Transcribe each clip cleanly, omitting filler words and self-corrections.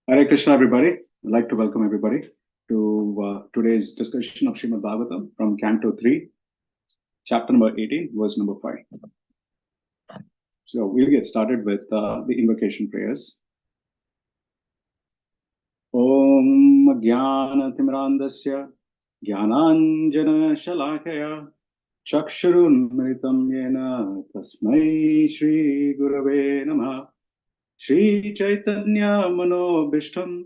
Hare Krishna, everybody. I'd like to welcome everybody to today's discussion of Srimad Bhagavatam from Canto 3, chapter number 18, verse number 5. So we'll get started with the invocation prayers. Om Jnana Timrandasya Jnananjana Shalakaya Chakshurun Mritam Yena Tasmai Shri Gurave Namah Shri Chaitanya Manobishtam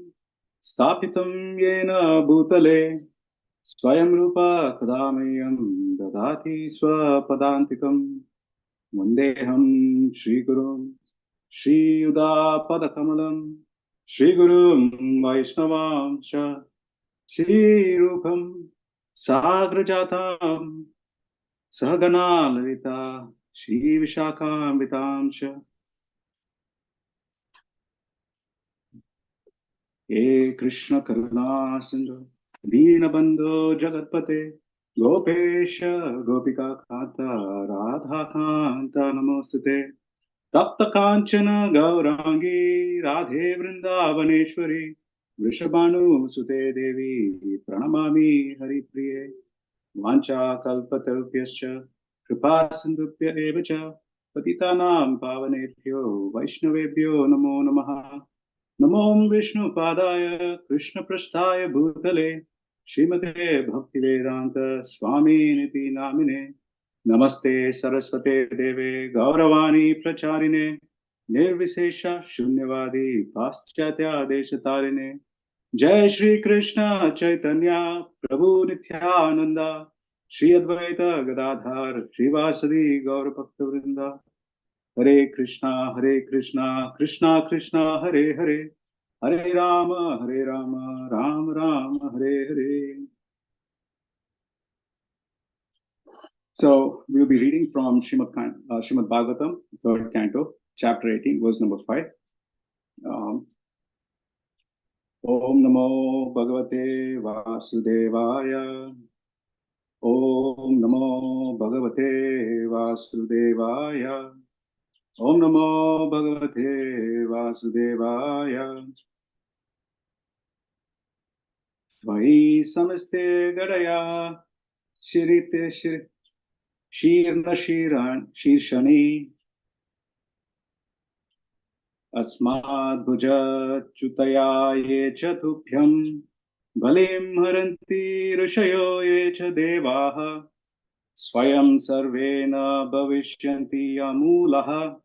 Stapitam Yena Bhutale Swayam Rupa Kadamayam Dadati Swapadantikam Vandeham Shri Gurum Shri Yuda Padakamalam Shri Gurum Vaishnavam Sha Shri Rupam Sagrajatam Sahagana Lalita Shri Vishakam Sha He Krishna Karuna Sindhu Deenabandhu Jagatpate Gopesha Gopika Kanta Radha Kanta Namostate Tapta Kanchana Gaurangi Radhe Vrindavaneshwari Vrishabhanu Sute Devi Pranamami Hari Priye Vancha Kalpatarupyascha Kripa Sindhupya Evacha Patitanam Pavanebhyo Vaishnavebhyo Namo Namaha Namo Vishnu Padaya Krishna Prasthaya Bhutale Srimate Bhaktivedanta Swami Niti Namine Namaste Saraswate Deve Gauravani Pracharine Nirvisesha Shunyavadi Paschatya Deshatarine Jai Shri Krishna Chaitanya Prabhu Nityananda Shri Advaita Gadadhar Srivasadi Gaurabhakta Hare Krishna, Krishna Krishna, Hare Hare, Hare Rama, Rama Rama, Hare Hare. So we'll be reading from Srimad Bhagavatam, third canto, chapter 18, verse number 5. Om Namo Bhagavate Vasudevaya. Om Namo Bhagavate Vasudevaya. Om Namo Bhagavate Vasudevaya. Vai Samaste Gadaya Shirite Shirna Shirshani Asmad Bhuja Chutaya Ye Chatubhyam Bhalim Haranti Rishayo Ye Devaha Swayam Sarvena Bhavishyanti Amulaha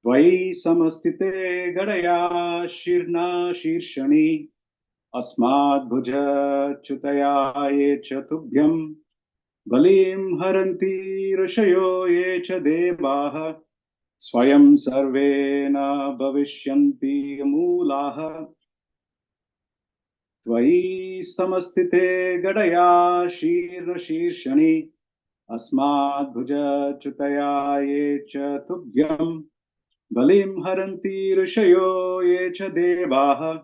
Vai Samastite Gadaya Shirna Shirshani Asmad Bhuja Chutaya Ye Chatubhyam Balim Haranti Rishayo Ye Devaha Swayam Sarvena Bhavishyanti Amulaha Tvai Samastite Gadaya Shirna Shirshani Asmad Bhuja Chutaya Ye Chatubhyam Balim Haranti Rishayo Ye Devaha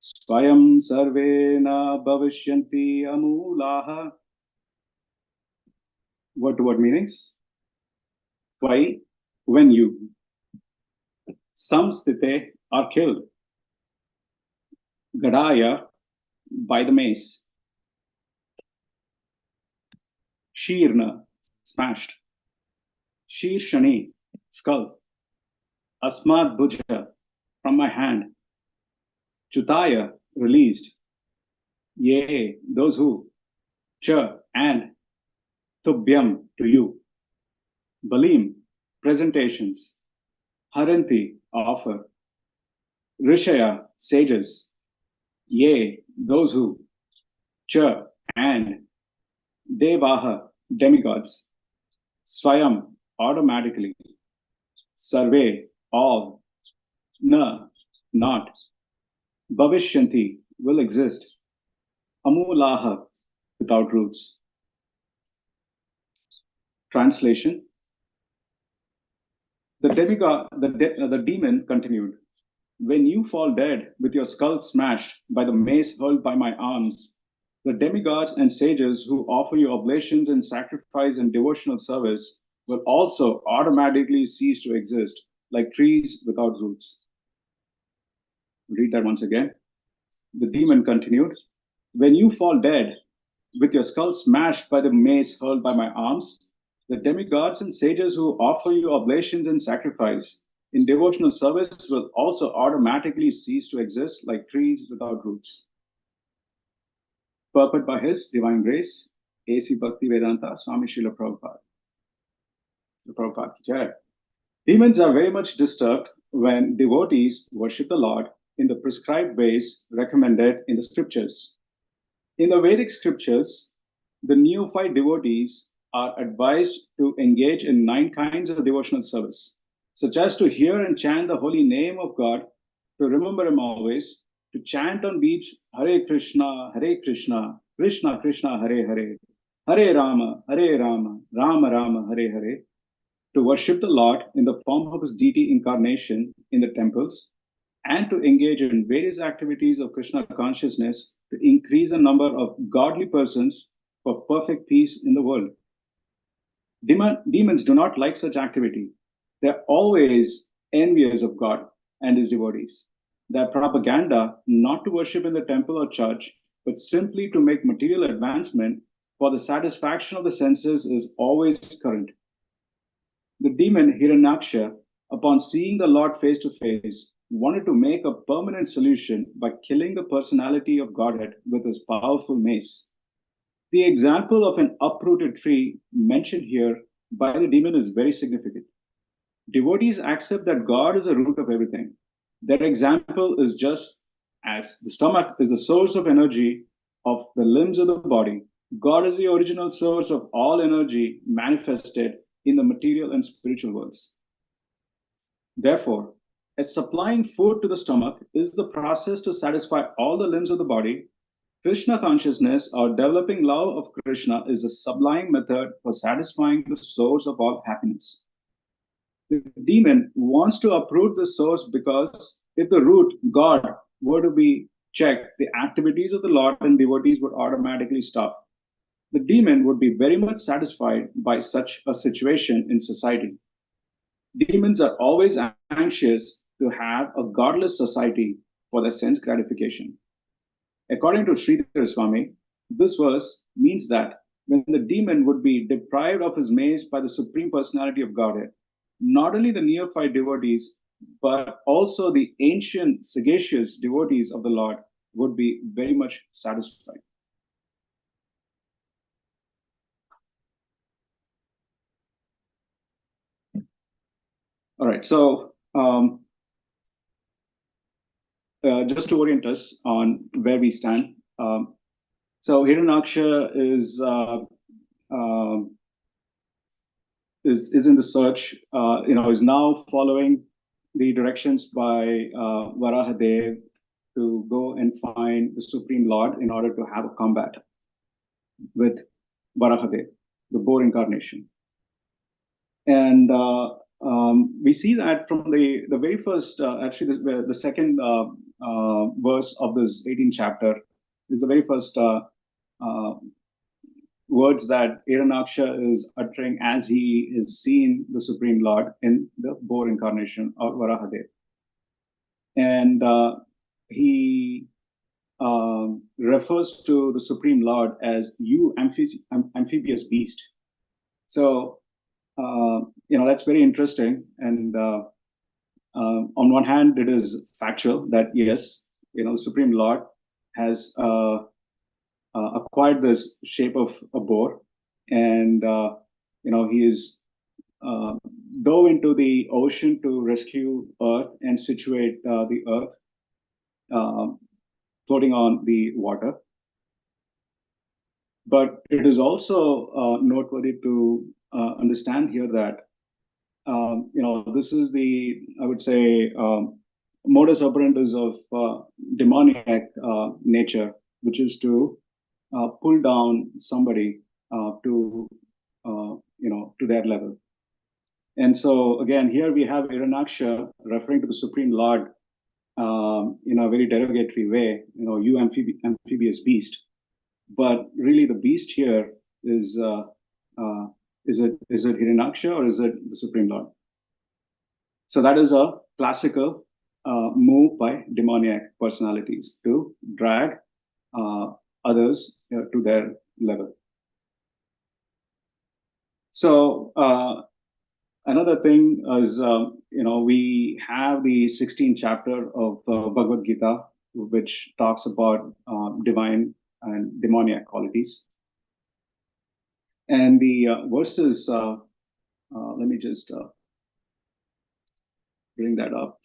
Swayam Sarvena Bhavishyanti Amulaha. What meanings? Why? When you. Samstite are killed. Gadaya by the mace. Shirna smashed. Shirshani skull. Asmad Bhuja from my hand. Chutaya released. Yea, those who. Cha and. Tubhyam to you. Balim presentations. Haranti offer. Rishaya sages. Yea, those who. Cha and. Devaha demigods. Swayam automatically. Sarve all. Na not. Bhavishyanti will exist. Amulaha without roots. Translation. The demon continued. When you fall dead with your skull smashed by the mace hurled by my arms, the demigods and sages who offer you oblations and sacrifice and devotional service will also automatically cease to exist, like trees without roots. read that once again. The demon continued, "When you fall dead, with your skull smashed by the mace hurled by my arms, the demigods and sages who offer you oblations and sacrifice in devotional service will also automatically cease to exist like trees without roots." Purport by His Divine Grace, A.C. Bhaktivedanta Swami Srila Prabhupada. Prabhupada ki jai. Demons are very much disturbed when devotees worship the Lord in the prescribed ways recommended in the scriptures. In the Vedic scriptures, the neophyte devotees are advised to engage in 9 kinds of devotional service, such as to hear and chant the holy name of God, to remember Him always, to chant on beats Hare Krishna, Krishna Krishna, Hare Hare, Hare Rama, Rama Rama, Hare Hare, to worship the Lord in the form of His deity incarnation in the temples, and to engage in various activities of Krishna consciousness to increase the number of godly persons for perfect peace in the world. Demons do not like such activity. They're always envious of God and His devotees. Their propaganda not to worship in the temple or church, but simply to make material advancement for the satisfaction of the senses is always current. The demon Hiranyaksha, upon seeing the Lord face to face, wanted to make a permanent solution by killing the personality of Godhead with his powerful mace. The example of an uprooted tree mentioned here by the demon is very significant. Devotees accept that God is the root of everything. Their example is just as the stomach is the source of energy of the limbs of the body. God is the original source of all energy manifested in the material and spiritual worlds. Therefore, as supplying food to the stomach is the process to satisfy all the limbs of the body, Krishna consciousness or developing love of Krishna is a sublime method for satisfying the source of all happiness. The demon wants to uproot the source because if the root, God, were to be checked, the activities of the Lord and devotees would automatically stop. The demon would be very much satisfied by such a situation in society. Demons are always anxious to have a godless society for their sense gratification. According to Sridhar Swami, this verse means that when the demon would be deprived of his mace by the Supreme Personality of Godhead, not only the neophyte devotees, but also the ancient sagacious devotees of the Lord would be very much satisfied. All right, so just to orient us on where we stand. So Hiranyaksha is in the search, is now following the directions by Varahadev to go and find the Supreme Lord in order to have a combat with Varahadev, the boar incarnation. And we see that from the very first, actually, the second verse of this 18th chapter is the very first words that Hiranyaksha is uttering as he is seeing the Supreme Lord in the boar incarnation of Varahadev. And he refers to the Supreme Lord as "you amphibious beast." So, that's very interesting. And on one hand, it is factual that yes, the Supreme Lord has acquired this shape of a boar, and he is dove into the ocean to rescue Earth and situate the Earth floating on the water. But it is also noteworthy to understand here that this is the, I would say, modus operandi of demoniac nature, which is to pull down somebody to their level. And so again, here we have Hiranyaksha referring to the Supreme Lord in a very derogatory way, "you amphibious beast." But really, the beast here is it Hiranyaksha or is it the Supreme Lord? So that is a classical moved by demoniac personalities to drag others to their level. So another thing is, we have the 16th chapter of Bhagavad Gita, which talks about divine and demoniac qualities. And the verses, let me just bring that up.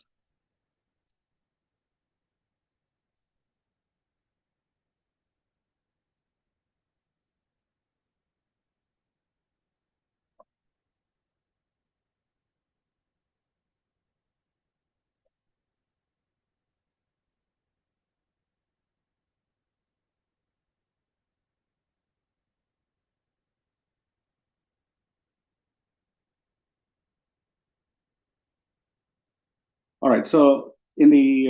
All right, so in the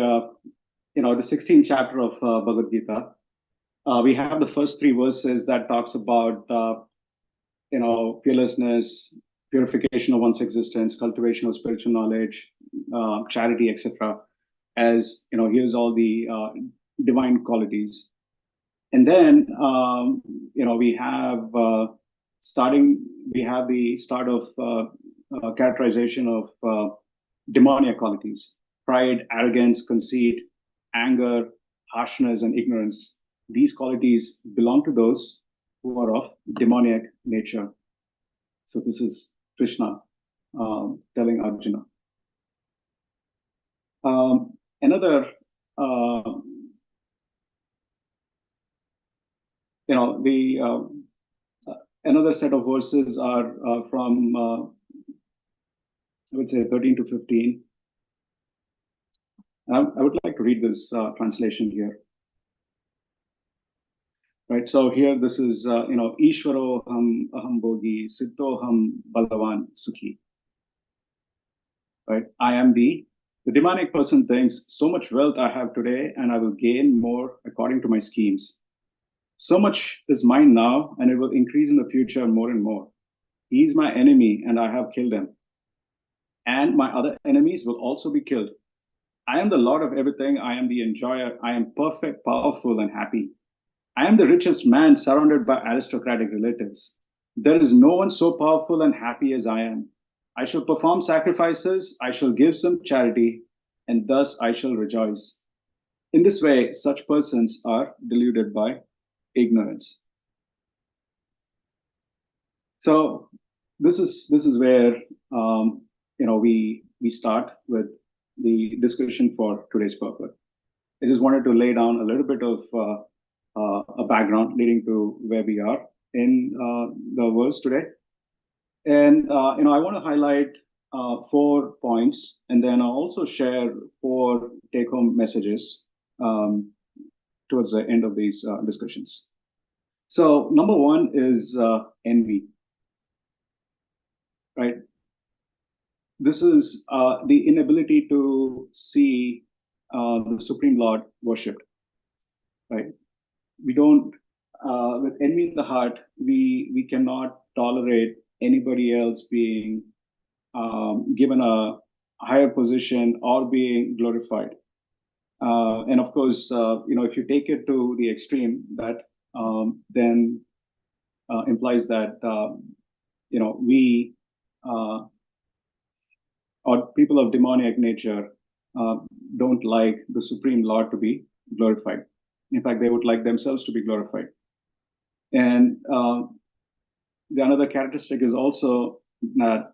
the 16th chapter of Bhagavad Gita, we have the first three verses that talks about fearlessness, purification of one's existence, cultivation of spiritual knowledge, charity, etc. As here's all the divine qualities, and then we have the start of characterization of demoniac qualities: pride, arrogance, conceit, anger, harshness, and ignorance. These qualities belong to those who are of demoniac nature. So this is Krishna telling Arjuna. Another, another set of verses are from, I would say, 13 to 15. I would like to read this translation here. Right. So here, this is, Ishvaro aham bogi, siddhoham balavan sukhi. Right. I am the demonic person thinks, so much wealth I have today, and I will gain more according to my schemes. So much is mine now, and it will increase in the future more and more. He is my enemy, and I have killed him. And my other enemies will also be killed. I am the Lord of everything. I am the enjoyer. I am perfect, powerful, and happy. I am the richest man surrounded by aristocratic relatives. There is no one so powerful and happy as I am. I shall perform sacrifices. I shall give some charity, and thus I shall rejoice. In this way, such persons are deluded by ignorance. So this is where we start with the discussion for today's purpose. I just wanted to lay down a little bit of a background leading to where we are in the verse today, and I want to highlight 4 points, and then I'll also share 4 take-home messages towards the end of these discussions. So number 1 is envy. Right. This is the inability to see the Supreme Lord worshipped. Right. We don't, with envy in the heart, we cannot tolerate anybody else being given a higher position or being glorified. And of course, if you take it to the extreme, that then implies that we or people of demoniac nature don't like the Supreme Lord to be glorified. In fact, they would like themselves to be glorified. And the another characteristic is also that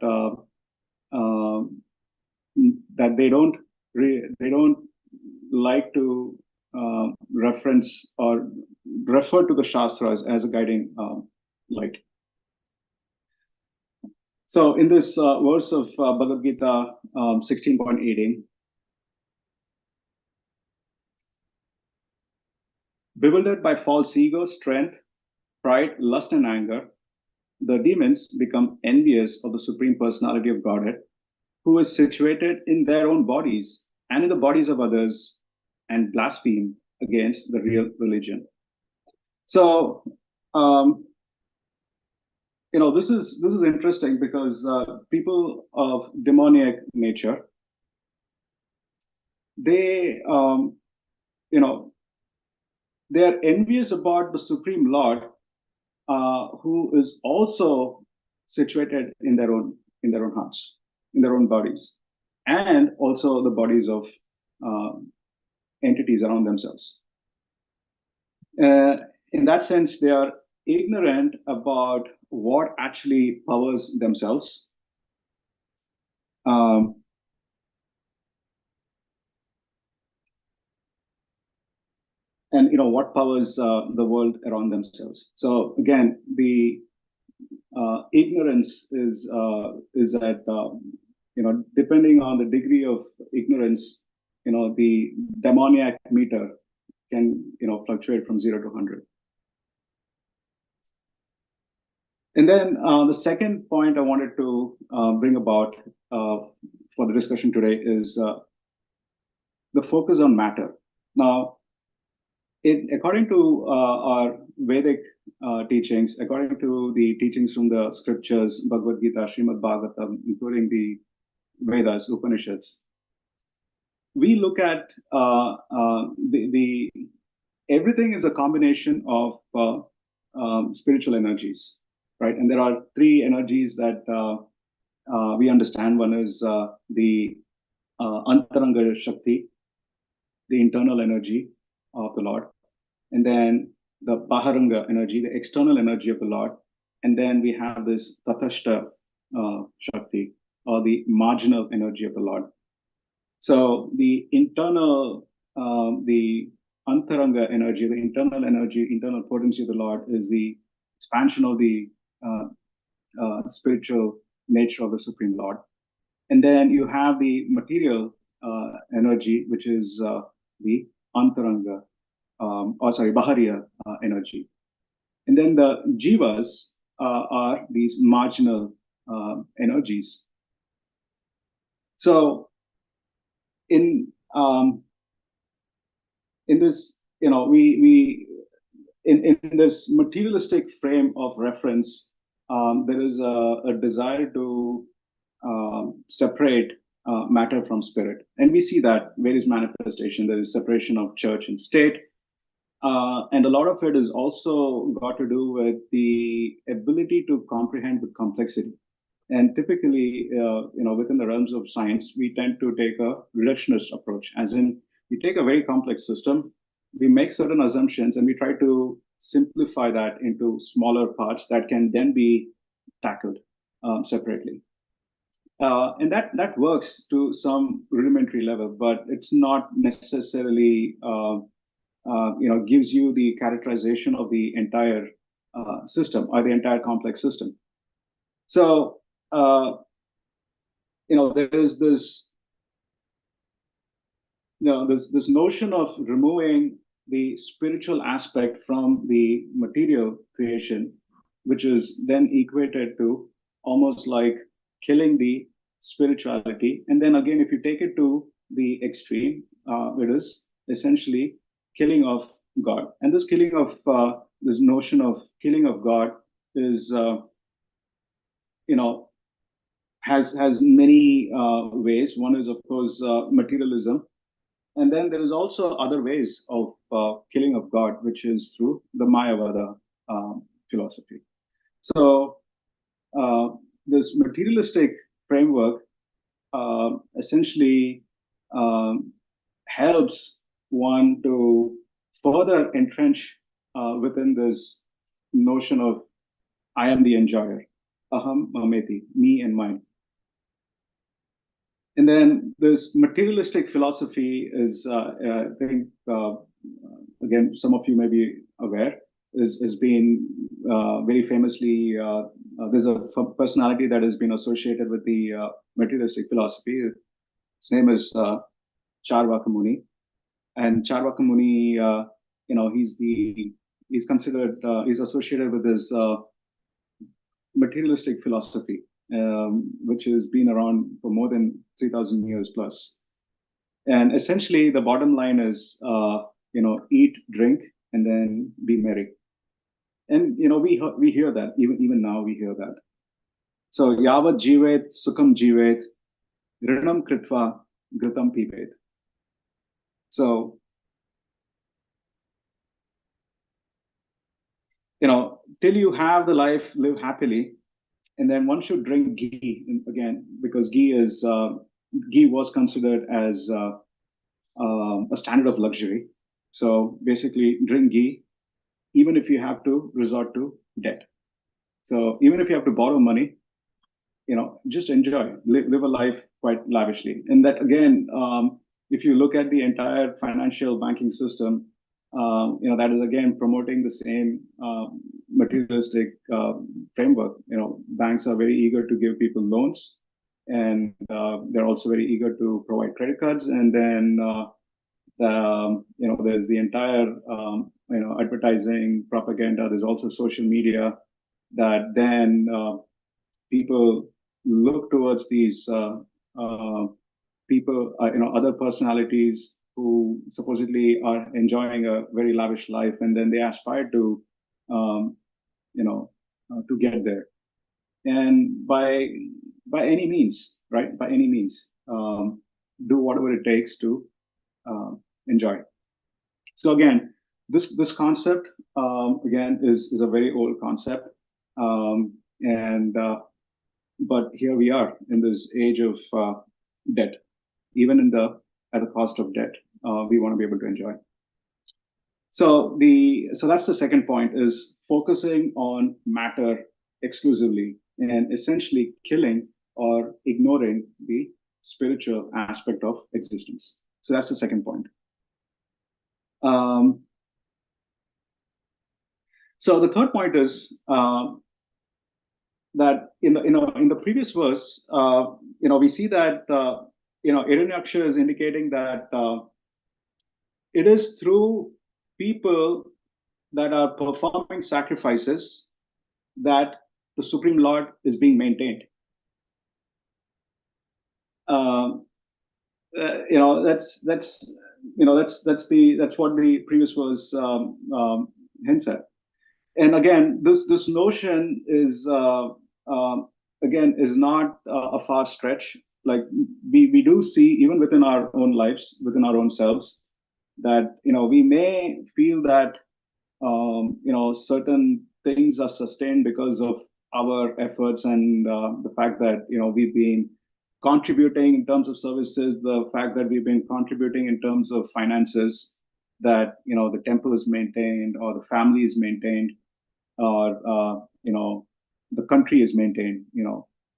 that they don't like to reference or refer to the Shastras as a guiding light. So in this verse of Bhagavad Gita 16.18, bewildered by false ego, strength, pride, lust, and anger, the demons become envious of the Supreme Personality of Godhead, who is situated in their own bodies and in the bodies of others, and blaspheme against the real religion. So, this is interesting because people of demoniac nature, they, they are envious about the Supreme Lord, who is also situated in their own hearts, in their own bodies, and also the bodies of entities around themselves. In that sense, they are ignorant about what actually powers themselves. And what powers the world around themselves. So again, the ignorance is at depending on the degree of ignorance, the demoniac meter can fluctuate from 0 to 100. And then the second point I wanted to bring about for the discussion today is the focus on matter. Now, according to our Vedic teachings, according to the teachings from the scriptures, Bhagavad Gita, Srimad Bhagavatam, including the Vedas, Upanishads, we look at the everything is a combination of spiritual energies, right? And there are three energies that we understand. One is the Antaranga Shakti, the internal energy of the Lord, and then the Baharanga energy, the external energy of the Lord, and then we have this Tathashta Shakti, or the marginal energy of the Lord. So the internal, the Antaranga energy, the internal energy, internal potency of the Lord is the expansion of the spiritual nature of the Supreme Lord. And then you have the material energy, which is the Antaranga, Bahariya energy. And then the Jivas are these marginal energies. So in this, we in this materialistic frame of reference, there is a desire to separate matter from spirit, and we see that various manifestation. There is separation of church and state, and a lot of it is also got to do with the ability to comprehend the complexity. And typically, within the realms of science, we tend to take a reductionist approach, as in we take a very complex system, we make certain assumptions, and we try to simplify that into smaller parts that can then be tackled separately. And that works to some rudimentary level, but it's not necessarily gives you the characterization of the entire system or the entire complex system. So there is this this notion of removing the spiritual aspect from the material creation, which is then equated to almost like killing the spirituality. And then again, if you take it to the extreme, it is essentially killing of God. And this killing of this notion of killing of God is has many ways. One is, of course, materialism. And then there is also other ways of killing of God, which is through the Mayavada philosophy. So this materialistic framework essentially helps one to further entrench within this notion of I am the enjoyer, aham mameti, me and mine. And then this materialistic philosophy is, I think, again, some of you may be aware, is being very famously, there's a personality that has been associated with the materialistic philosophy. His name is Charvaka Muni. And Charvaka Muni, he's considered, he's associated with this materialistic philosophy, which has been around for more than 3,000 years plus. And essentially, the bottom line is, eat, drink, and then be merry. And we hear that even now we hear that. So yavat jivet sukham jivet rinam kritva gritam pibet. So, till you have the life, live happily. And then one should drink ghee again, because ghee was considered as a standard of luxury. So basically, drink ghee, even if you have to resort to debt. So even if you have to borrow money, just enjoy, live a life quite lavishly. And that again, if you look at the entire financial banking system, that is again promoting the same materialistic framework. Banks are very eager to give people loans, and they're also very eager to provide credit cards. And then there's the entire advertising propaganda. There's also social media that then people look towards these people, other personalities who supposedly are enjoying a very lavish life, and then they aspire to, to get there, and by any means, right? By any means, do whatever it takes to enjoy. So again, this concept again is a very old concept, and but here we are in this age of debt. Even at the cost of debt, we want to be able to enjoy. So that's the second point, is focusing on matter exclusively and essentially killing or ignoring the spiritual aspect of existence. So that's the second point. So the third point is that in the previous verse, we see that Hiranyaksha is indicating that it is through people that are performing sacrifices that the Supreme Lord is being maintained. That's what the previous verse hints at. And again, this notion is again is not a far stretch. Like we do see even within our own lives, within our own selves, that we may feel that certain things are sustained because of our efforts, and the fact that we've been contributing in terms of services, the fact that we've been contributing in terms of finances, that the temple is maintained, or the family is maintained, or the country is maintained,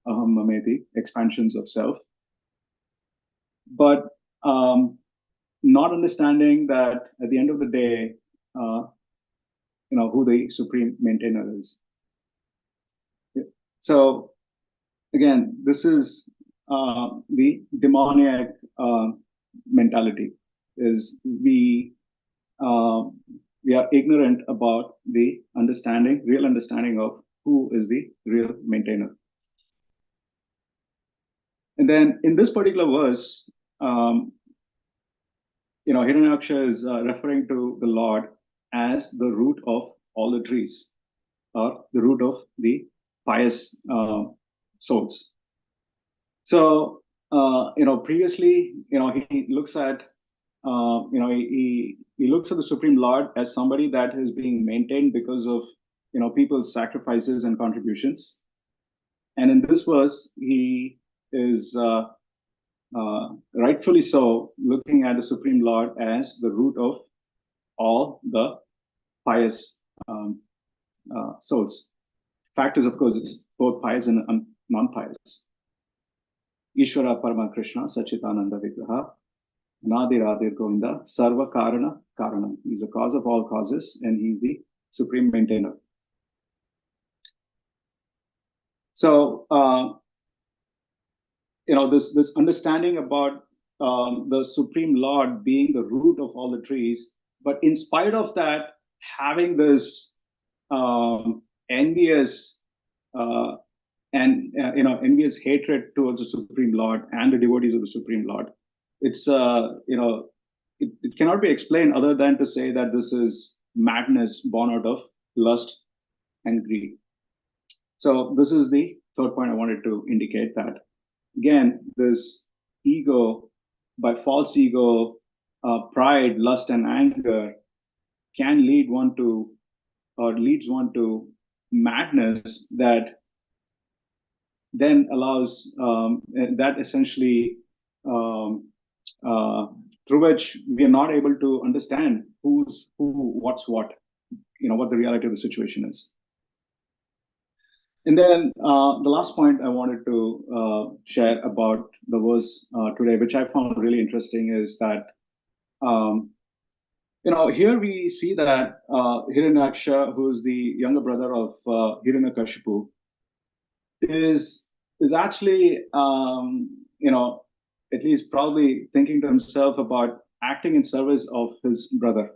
aham mameti, expansions of self. But not understanding that at the end of the day, who the supreme maintainer is. So again, this is the demoniac mentality. Is we are ignorant about the real understanding of who is the real maintainer. And then in this particular verse, Hiranyaksha is referring to the Lord as the root of all the trees, or the root of the pious souls. So, previously, he looks at, he looks at the Supreme Lord as somebody that is being maintained because of, people's sacrifices and contributions. And in this verse, he is rightfully so looking at the Supreme Lord as the root of all the pious souls. Fact is, of course, it's both pious and non-pious. Ishvara Parama Krishna Sachitananda Vigraha Nadiradir Govinda Sarva Karana Karanam. He's the cause of all causes, and he's the supreme maintainer. So, this understanding about the Supreme Lord being the root of all the trees, but in spite of that, having this envious envious hatred towards the Supreme Lord and the devotees of the Supreme Lord, it's it cannot be explained other than to say that this is madness born out of lust and greed. So this is the third point I wanted to indicate, that again, this ego, by false ego, pride, lust, and anger can leads one to madness that then allows that essentially um, uh, through which we are not able to understand who's who, what's what, what the reality of the situation is. And then the last point I wanted to share about the verse today, which I found really interesting, is that here we see that Hiranyaksha, who's the younger brother of Hiranyakashipu, is actually at least probably thinking to himself about acting in service of his brother.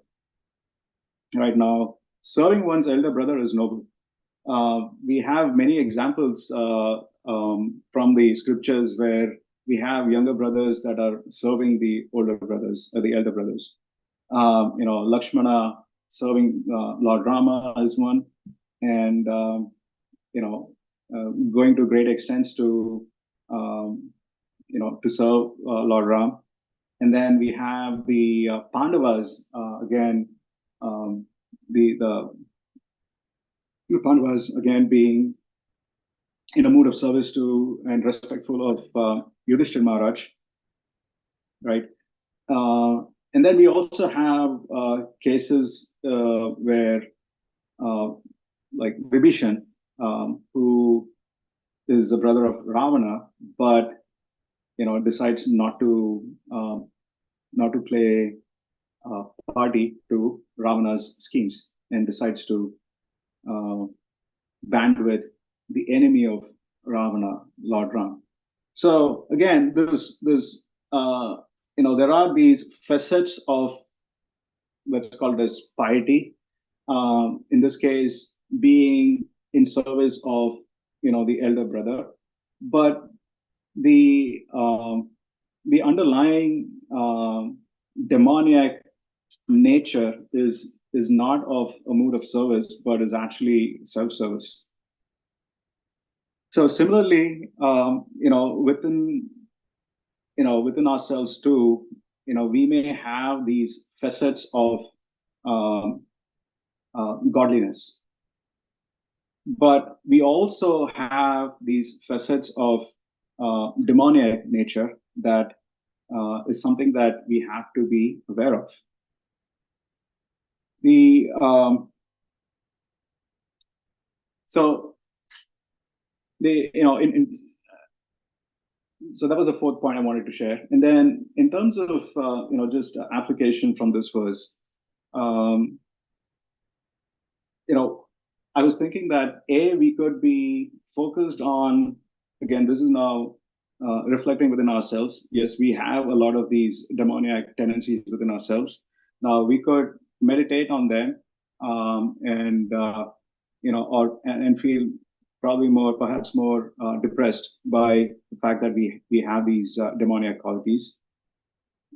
Right now, serving one's elder brother is noble. We have many examples from the scriptures where we have younger brothers that are serving the older brothers, the elder brothers. Lakshmana serving Lord Rama is one, and going to great extents to to serve Lord Ram. And then we have the Pandavas again, the Pandavas again being in a mood of service to and respectful of Yudhishthir Maharaj, right? And then we also have cases where, like Vibhishan, who is the brother of Ravana, but decides not to play party to Ravana's schemes and decides to band with the enemy of Ravana, Lord Ram. So again, there are these facets of, let's call it as piety. In this case, being in service of the elder brother, but the underlying demoniac nature is not of a mood of service, but is actually self-service. So similarly, within ourselves too, we may have these facets of godliness, but we also have these facets of demoniac nature that is something that we have to be aware of. So that was the fourth point I wanted to share. And then in terms of just application from this verse, I was thinking that we could be focused on, again, this is now reflecting within ourselves. Yes, we have a lot of these demoniac tendencies within ourselves. Now we could meditate on them and feel probably perhaps more depressed by the fact that we have these demoniac qualities.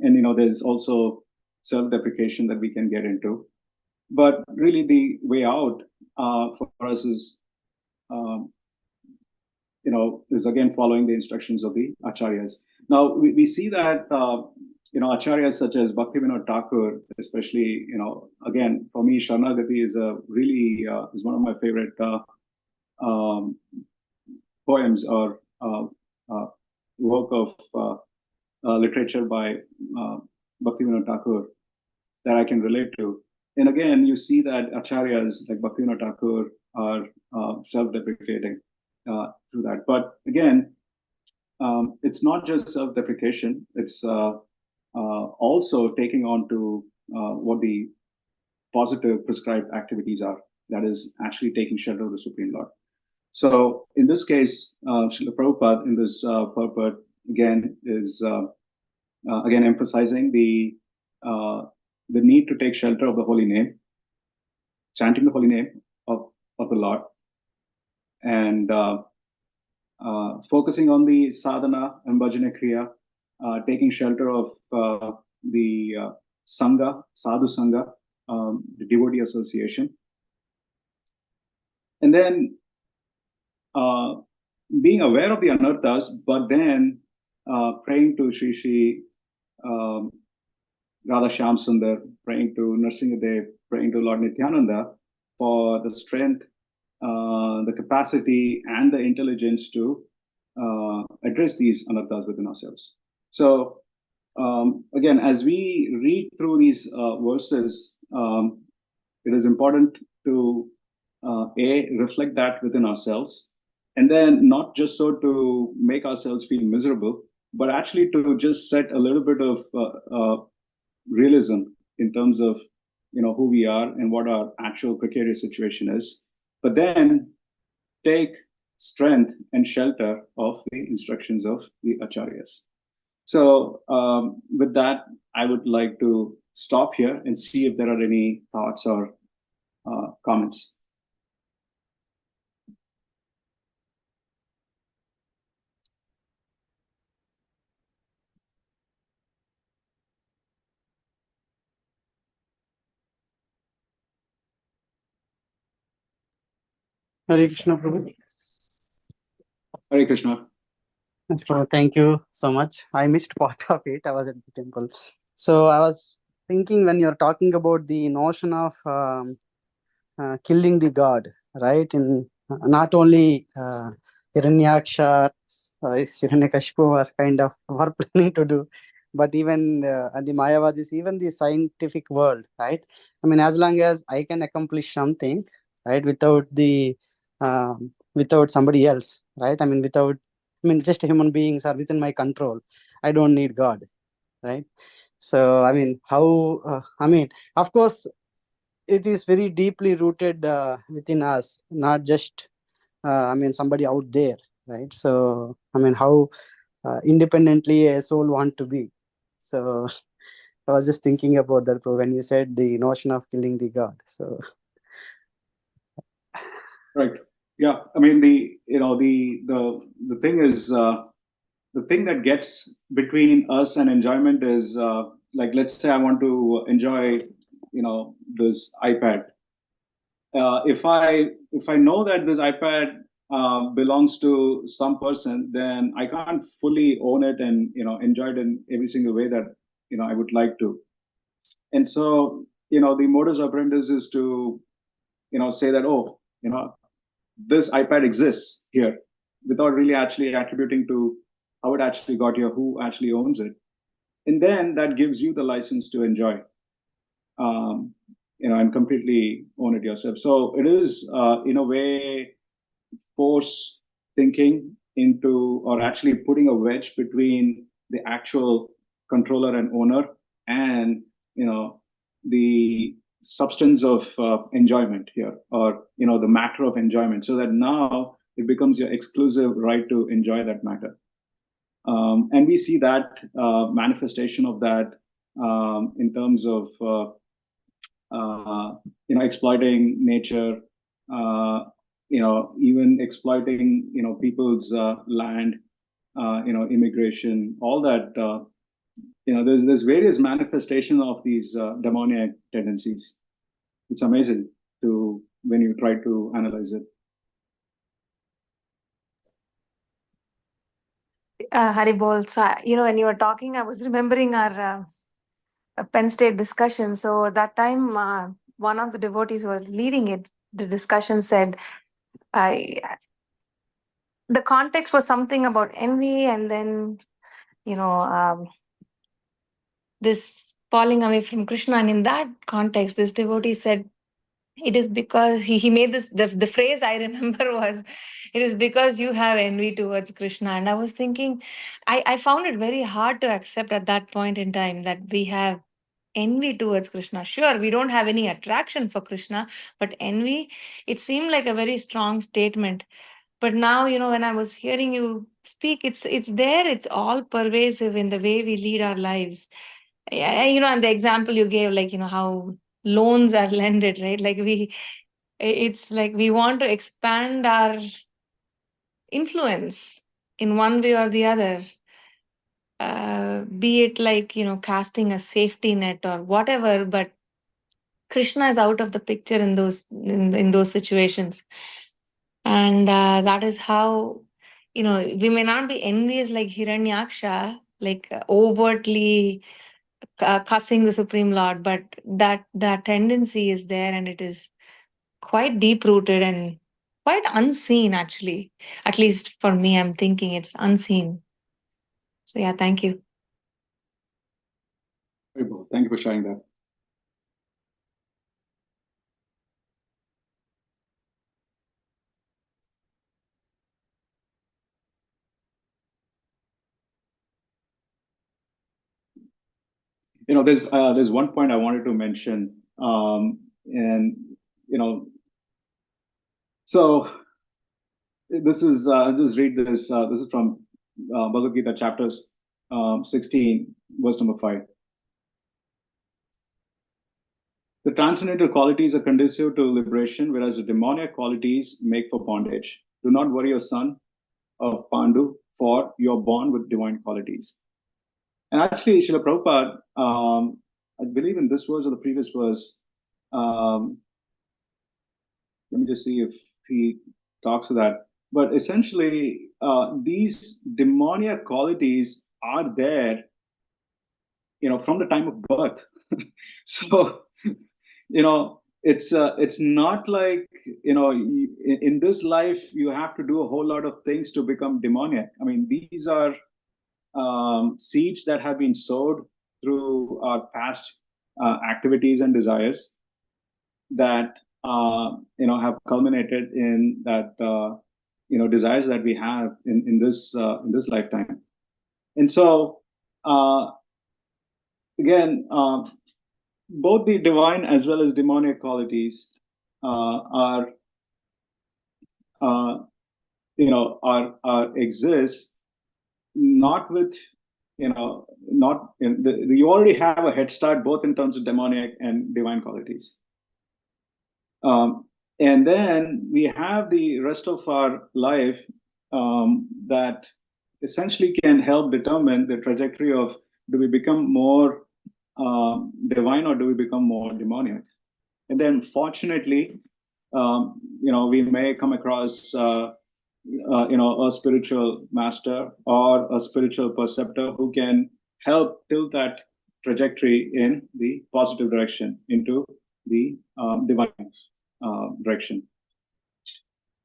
And there's also self-deprecation that we can get into. But really, the way out for us is, is again following the instructions of the acharyas. Now we see that acharyas such as Bhaktivinoda Thakur, especially, again for me, Sharanagati is a really is one of my favorite poems or work of literature by Bhaktivinoda Thakur that I can relate to. And again, you see that acharyas like Bhaktivinoda Thakur are self-deprecating through that. But again, it's not just self-deprecation; it's also taking on to what the positive prescribed activities are. That is actually taking shelter of the Supreme Lord. So in this case, Srila Prabhupada in this purport again is again emphasizing the need to take shelter of the holy name, chanting the holy name of the Lord, and focusing on the sadhana and bhajana kriya, taking shelter of the sangha, sadhu sangha, the devotee association, and then being aware of the anarthas, but then praying to Shri Shri Radha Shyam Sundar, praying to Nrsimhadev, praying to Lord Nityananda for the strength, the capacity, and the intelligence to address these anarthas within ourselves. So, again, as we read through these verses, it is important to reflect that within ourselves, and then not just so to make ourselves feel miserable, but actually to just set a little bit of realism in terms of who we are and what our actual precarious situation is, but then take strength and shelter of the instructions of the acharyas. So with that, I would like to stop here and see if there are any thoughts or comments. Hare Krishna, Prabhu. Hare Krishna. So thank you so much. I missed part of it. I was at the temple. So I was thinking when you're talking about the notion of killing the god, right? In not only Hiranyaksha, Hiranyakashipu were kind of were planning to do, but even the Mayavadis, even the scientific world, right? I mean, as long as I can accomplish something, right, without somebody else, right? I mean, just human beings are within my control. I don't need God, right? So, I mean, of course, it is very deeply rooted within us, not just somebody out there, right? So I mean, how independently a soul want to be. So I was just thinking about that when you said the notion of killing the god. So Right. Yeah. I mean, the thing is, the thing that gets between us and enjoyment is, like, let's say I want to enjoy, this iPad. If I know that this iPad belongs to some person, then I can't fully own it and enjoy it in every single way that I would like to. And so the modus operandi is to say that, oh, this iPad exists here, without really actually attributing to how it actually got here, who actually owns it, and then that gives you the license to enjoy, um, and completely own it yourself. So it is, in a way, force thinking into, or actually putting a wedge between the actual controller and owner, and the substance of enjoyment here, or the matter of enjoyment, so that now it becomes your exclusive right to enjoy that matter. And we see that manifestation of that in terms of exploiting nature, even exploiting people's land, immigration, all that. There's various manifestation of these demoniac tendencies. It's amazing to when you try to analyze it. Haribol, so when you were talking, I was remembering our Penn State discussion. So that time, one of the devotees who was leading it. The discussion said, I the context was something about envy, and then this falling away from Krishna. And in that context, this devotee said, it is because he made this, the phrase I remember was, it is because you have envy towards Krishna. And I was thinking, I found it very hard to accept at that point in time that we have envy towards Krishna. Sure, we don't have any attraction for Krishna, but envy, it seemed like a very strong statement. But now, when I was hearing you speak, it's there, it's all pervasive in the way we lead our lives. Yeah, and the example you gave, like, how loans are lended, right? Like it's like we want to expand our influence in one way or the other. Be it like, casting a safety net or whatever, but Krishna is out of the picture in those situations. And that is how, we may not be envious like Hiranyaksha, like overtly cussing the Supreme Lord, but that tendency is there, and it is quite deep rooted and quite unseen, actually. At least for me, I'm thinking it's unseen. So yeah, thank you. Thank you for sharing that. There's one point I wanted to mention, and so this is I'll just read this. This is from Bhagavad Gita, chapters 16, verse number 5. The transcendental qualities are conducive to liberation, whereas the demoniac qualities make for bondage. Do not worry, your son of Pandu, for you're born with divine qualities. And actually, Srila Prabhupada, I believe in this verse or the previous verse, let me just see if he talks to that. But essentially, these demoniac qualities are there, from the time of birth. So, it's not like, in this life, you have to do a whole lot of things to become demoniac. I mean, these are seeds that have been sowed through our past activities and desires that have culminated in that desires that we have in this lifetime. And so again, both the divine as well as demonic qualities exist not with you already have a head start both in terms of demonic and divine qualities. And then we have the rest of our life that essentially can help determine the trajectory of, do we become more divine or do we become more demoniac? And then fortunately, we may come across a spiritual master or a spiritual perceptor who can help tilt that trajectory in the positive direction, into the divine direction.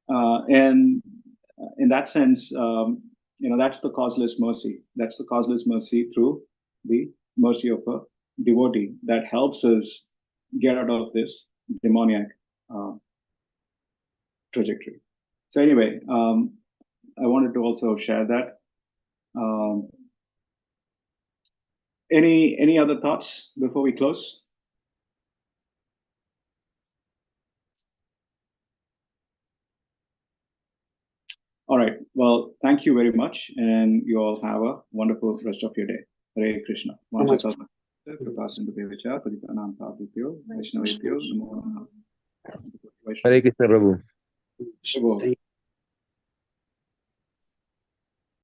And in that sense, that's the causeless mercy. That's the causeless mercy through the mercy of a devotee that helps us get out of this demoniac trajectory. So anyway, I wanted to also share that. Any other thoughts before we close? All right. Well, thank you very much, and you all have a wonderful rest of your day. Hare Krishna. Hare Krishna, Prabhu.